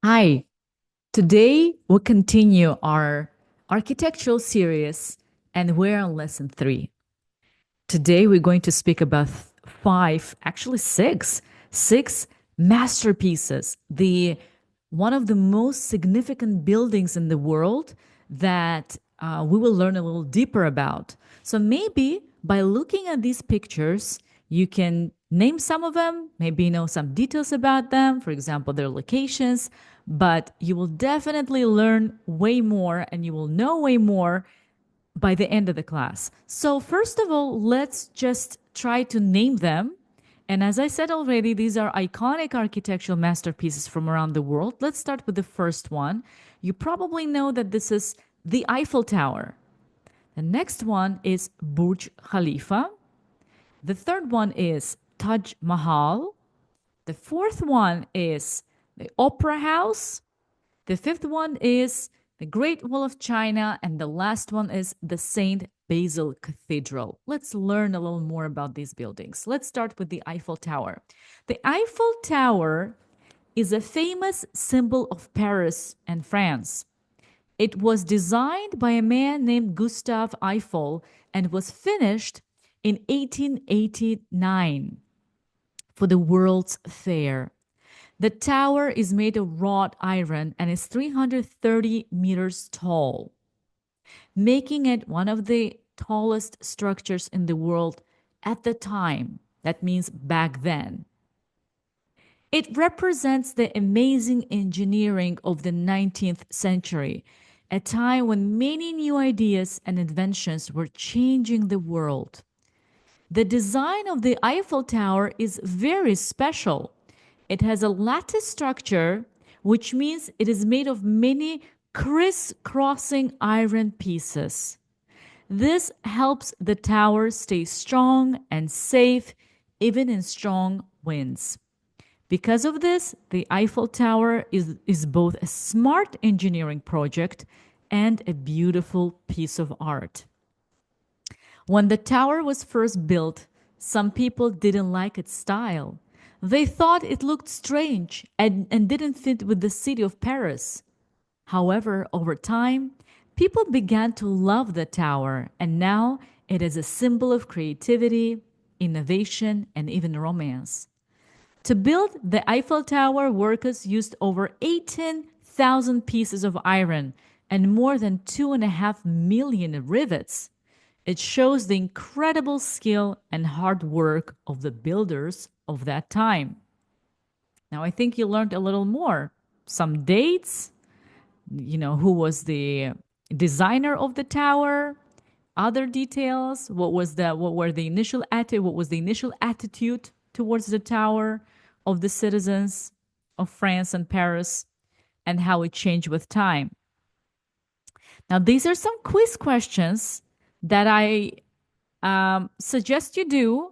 Hi, today we'll continue our architectural series and we're on lesson three. Today we're going to speak about five, actually six masterpieces, the one of the most significant buildings in the world that we will learn a little deeper about. So maybe by looking at these pictures, you can name some of them, maybe know some details about them, for example, their locations, but you will definitely learn way more and you will know way more by the end of the class. So, first of all, let's just try to name them. And as I said already, these are iconic architectural masterpieces from around the world. Let's start with the first one. You probably know that this is the Eiffel Tower. The next one is Burj Khalifa. The third one is Taj Mahal. The fourth one is the Opera House. The fifth one is the Great Wall of China, and the last one is the St. Basil Cathedral. Let's learn a little more about these buildings. Let's start with the Eiffel Tower. The Eiffel Tower is a famous symbol of Paris and France. It was designed by a man named Gustave Eiffel and was finished in 1889 for the World's Fair. The tower is made of wrought iron and is 330 meters tall, making it one of the tallest structures in the world at the time. That means back then. It represents the amazing engineering of the 19th century, a time when many new ideas and inventions were changing the world. The design of the Eiffel Tower is very special. It has a lattice structure, which means it is made of many crisscrossing iron pieces. This helps the tower stay strong and safe even in strong winds. Because of this, the Eiffel Tower is both a smart engineering project and a beautiful piece of art. When the tower was first built, some people didn't like its style. They thought it looked strange and didn't fit with the city of Paris. However, over time, people began to love the tower, and now it is a symbol of creativity, innovation, and even romance. To build the Eiffel Tower, workers used over 18,000 pieces of iron and more than 2.5 million rivets. It shows the incredible skill and hard work of the builders of that time. Now, I think you learned a little more. Some dates, who was the designer of the tower, other details, what was the initial attitude towards the tower of the citizens of France and Paris, and how it changed with time. Now, these are some quiz questions that I suggest you do.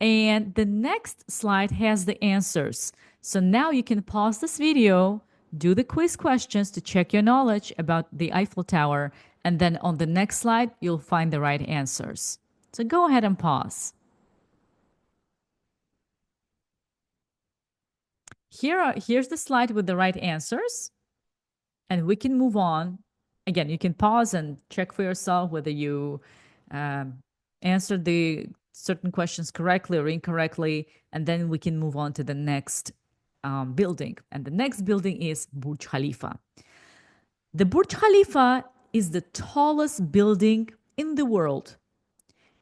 And the next slide has the answers. So now you can pause this video, do the quiz questions to check your knowledge about the Eiffel Tower. And then on the next slide, you'll find the right answers. So go ahead and pause. Here's the slide with the right answers. And we can move on. Again, you can pause and check for yourself whether you answered the certain questions correctly or incorrectly, and then we can move on to the next building. And the next building is Burj Khalifa. The Burj Khalifa is the tallest building in the world.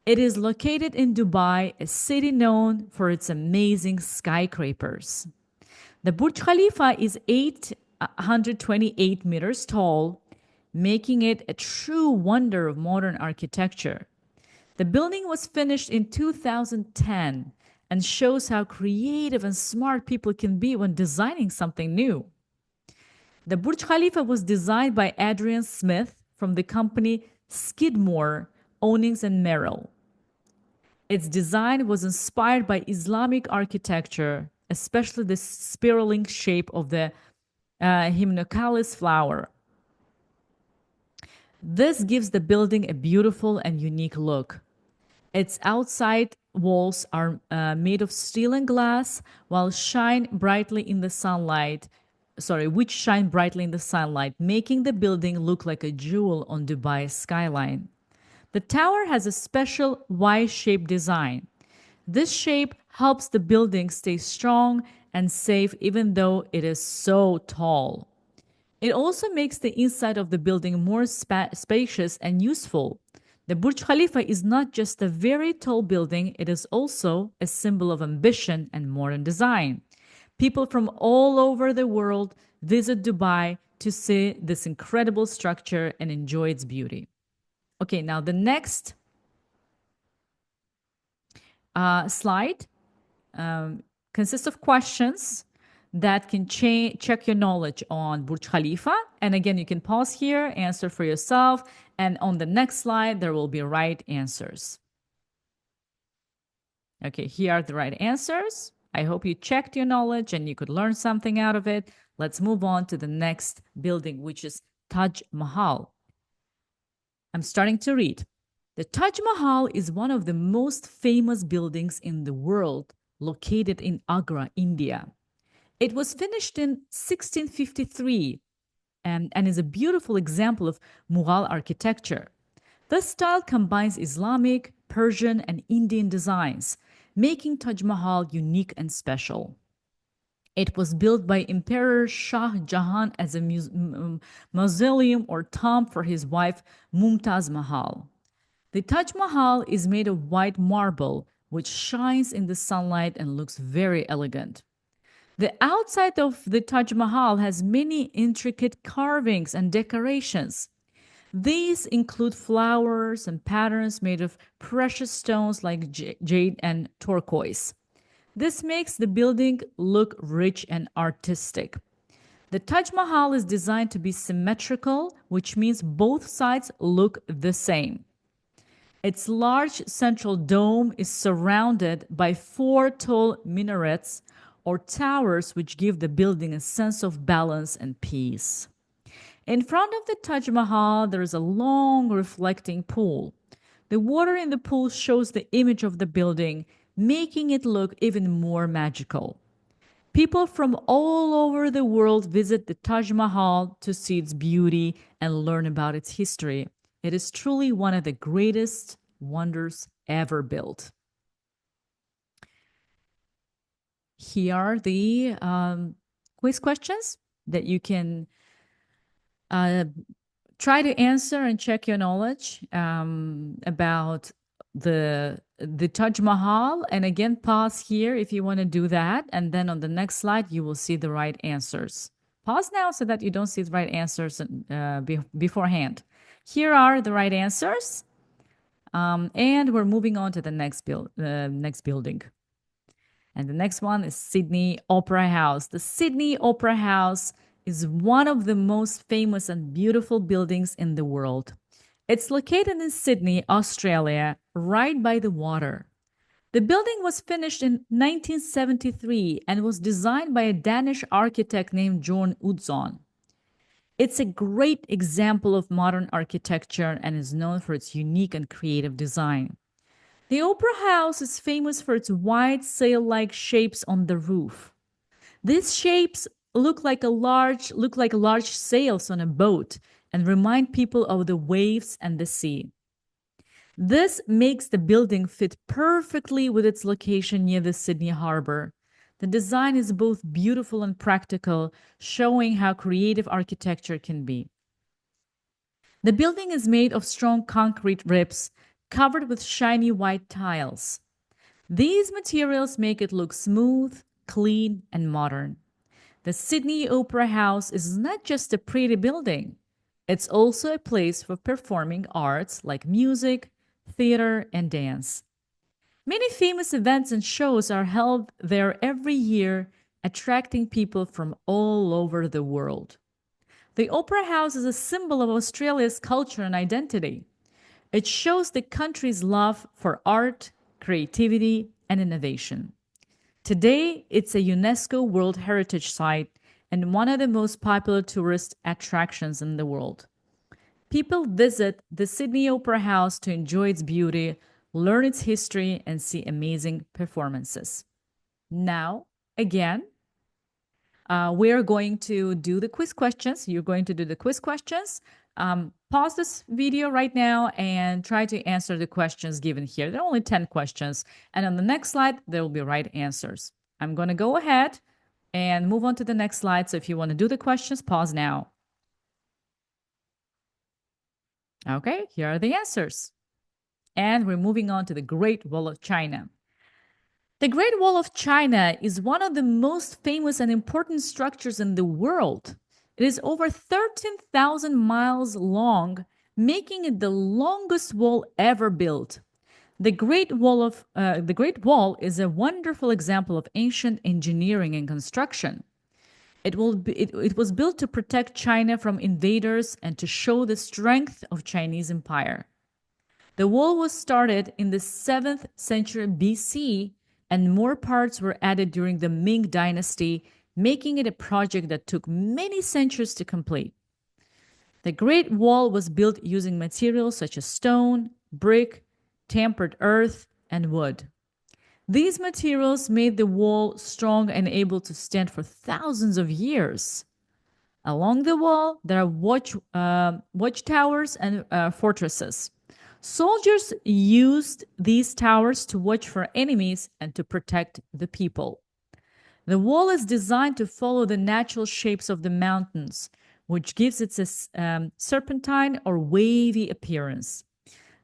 It is located in Dubai, a city known for its amazing skyscrapers. The Burj Khalifa is 828 meters tall, making it a true wonder of modern architecture. The building was finished in 2010 and shows how creative and smart people can be when designing something new. The Burj Khalifa was designed by Adrian Smith from the company Skidmore, Owings and Merrill. Its design was inspired by Islamic architecture, especially the spiraling shape of the hymnocalyx flower. This gives the building a beautiful and unique look. Its outside walls are made of steel and glass, while shine brightly in the sunlight, which shine brightly in the sunlight, making the building look like a jewel on Dubai's skyline. The tower has a special Y-shaped design. This shape helps the building stay strong and safe even though it is so tall. It also makes the inside of the building more spacious and useful. The Burj Khalifa is not just a very tall building, it is also a symbol of ambition and modern design. People from all over the world visit Dubai to see this incredible structure and enjoy its beauty. Okay, now the next slide consists of questions that can check your knowledge on Burj Khalifa. And again, you can pause here, answer for yourself. And on the next slide, there will be right answers. Okay, here are the right answers. I hope you checked your knowledge and you could learn something out of it. Let's move on to the next building, which is Taj Mahal. I'm starting to read. The Taj Mahal is one of the most famous buildings in the world, located in Agra, India. It was finished in 1653 and is a beautiful example of Mughal architecture. This style combines Islamic, Persian, and Indian designs, making Taj Mahal unique and special. It was built by Emperor Shah Jahan as a mausoleum or tomb for his wife Mumtaz Mahal. The Taj Mahal is made of white marble, which shines in the sunlight and looks very elegant. The outside of the Taj Mahal has many intricate carvings and decorations. These include flowers and patterns made of precious stones like jade and turquoise. This makes the building look rich and artistic. The Taj Mahal is designed to be symmetrical, which means both sides look the same. Its large central dome is surrounded by four tall minarets or towers, which give the building a sense of balance and peace. In front of the Taj Mahal, there is a long reflecting pool. The water in the pool shows the image of the building, making it look even more magical. People from all over the world visit the Taj Mahal to see its beauty and learn about its history. It is truly one of the greatest wonders ever built. Here are the quiz questions that you can try to answer and check your knowledge about the Taj Mahal. And again, pause here if you want to do that. And then on the next slide, you will see the right answers. Pause now so that you don't see the right answers beforehand. Here are the right answers. And we're moving on to the next building. And the next one is Sydney Opera House. The Sydney Opera House is one of the most famous and beautiful buildings in the world. It's located in Sydney, Australia, right by the water. The building was finished in 1973 and was designed by a Danish architect named John Utzon. It's a great example of modern architecture and is known for its unique and creative design. The Opera House is famous for its wide sail-like shapes on the roof. These shapes look like large sails on a boat and remind people of the waves and the sea. This makes the building fit perfectly with its location near the Sydney Harbour. The design is both beautiful and practical, showing how creative architecture can be. The building is made of strong concrete ribs covered with shiny white tiles. These materials make it look smooth, clean, and modern. The Sydney Opera House is not just a pretty building. It's also a place for performing arts like music, theater, and dance. Many famous events and shows are held there every year, attracting people from all over the world. The Opera House is a symbol of Australia's culture and identity. It shows the country's love for art, creativity, and innovation. Today, it's a UNESCO World Heritage Site and one of the most popular tourist attractions in the world. People visit the Sydney Opera House to enjoy its beauty, learn its history, and see amazing performances. Now, again, We're going to do the quiz questions. You're going to do the quiz questions. Pause this video right now and try to answer the questions given here. There are only 10 questions. And on the next slide, there will be right answers. I'm going to go ahead and move on to the next slide. So if you want to do the questions, pause now. Okay, here are the answers. And we're moving on to the Great Wall of China. The Great Wall of China is one of the most famous and important structures in the world. It is over 13,000 miles long, making it the longest wall ever built. The Great Wall is a wonderful example of ancient engineering and construction. It was built to protect China from invaders and to show the strength of Chinese empire. The wall was started in the 7th century BC, and more parts were added during the Ming Dynasty, making it a project that took many centuries to complete. The Great Wall was built using materials such as stone, brick, tempered earth, and wood. These materials made the wall strong and able to stand for thousands of years. Along the wall, there are watchtowers and fortresses. Soldiers used these towers to watch for enemies and to protect the people. The wall is designed to follow the natural shapes of the mountains, which gives it a serpentine or wavy appearance.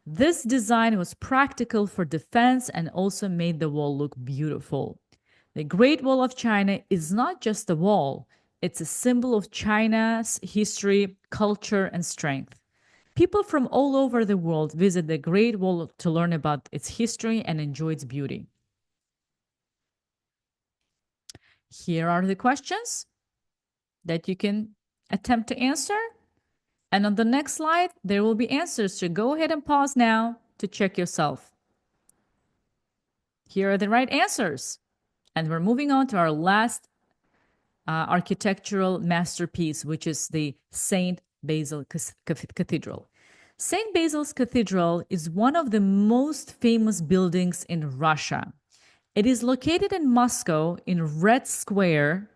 This design was practical for defense and also made the wall look beautiful. The Great Wall of China is not just a wall, it's a symbol of China's history, culture, and strength. People from all over the world visit the Great Wall to learn about its history and enjoy its beauty. Here are the questions that you can attempt to answer. And on the next slide, there will be answers. So go ahead and pause now to check yourself. Here are the right answers. And we're moving on to our last architectural masterpiece, which is the St. Basil Cathedral. St. Basil's Cathedral is one of the most famous buildings in Russia. It is located in Moscow in Red Square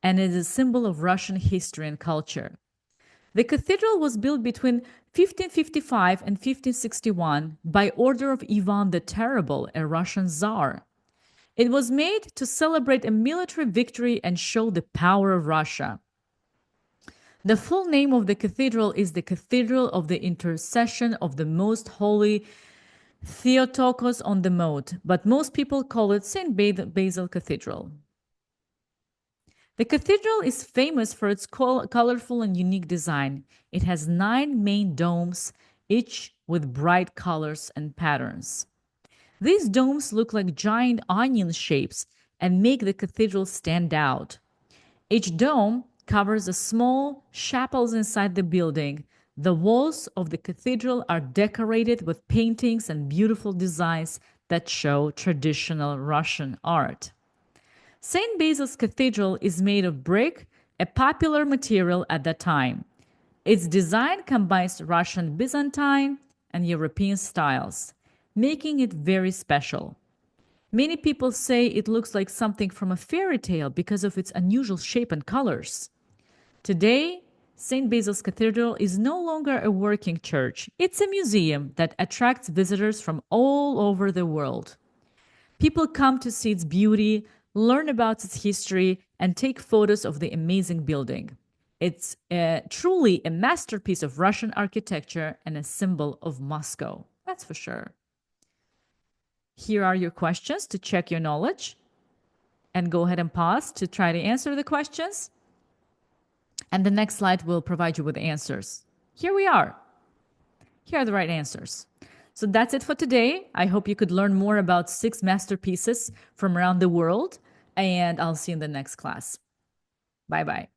and is a symbol of Russian history and culture. The cathedral was built between 1555 and 1561 by order of Ivan the Terrible, a Russian Tsar. It was made to celebrate a military victory and show the power of Russia. The full name of the cathedral is the Cathedral of the Intercession of the Most Holy Theotokos on the Mount, but most people call it St. Basil Cathedral. The cathedral is famous for its colorful and unique design. It has 9 main domes, each with bright colors and patterns. These domes look like giant onion shapes and make the cathedral stand out. Each dome covers a small chapels inside the building. The walls of the cathedral are decorated with paintings and beautiful designs that show traditional Russian art. St. Basil's Cathedral is made of brick, a popular material at that time. Its design combines Russian Byzantine and European styles, making it very special. Many people say it looks like something from a fairy tale because of its unusual shape and colors. Today, St. Basil's Cathedral is no longer a working church. It's a museum that attracts visitors from all over the world. People come to see its beauty, learn about its history, and take photos of the amazing building. It's truly a masterpiece of Russian architecture and a symbol of Moscow. That's for sure. Here are your questions to check your knowledge. And go ahead and pause to try to answer the questions. And the next slide will provide you with answers. Here we are. Here are the right answers. So that's it for today. I hope you could learn more about 6 masterpieces from around the world. And I'll see you in the next class. Bye-bye.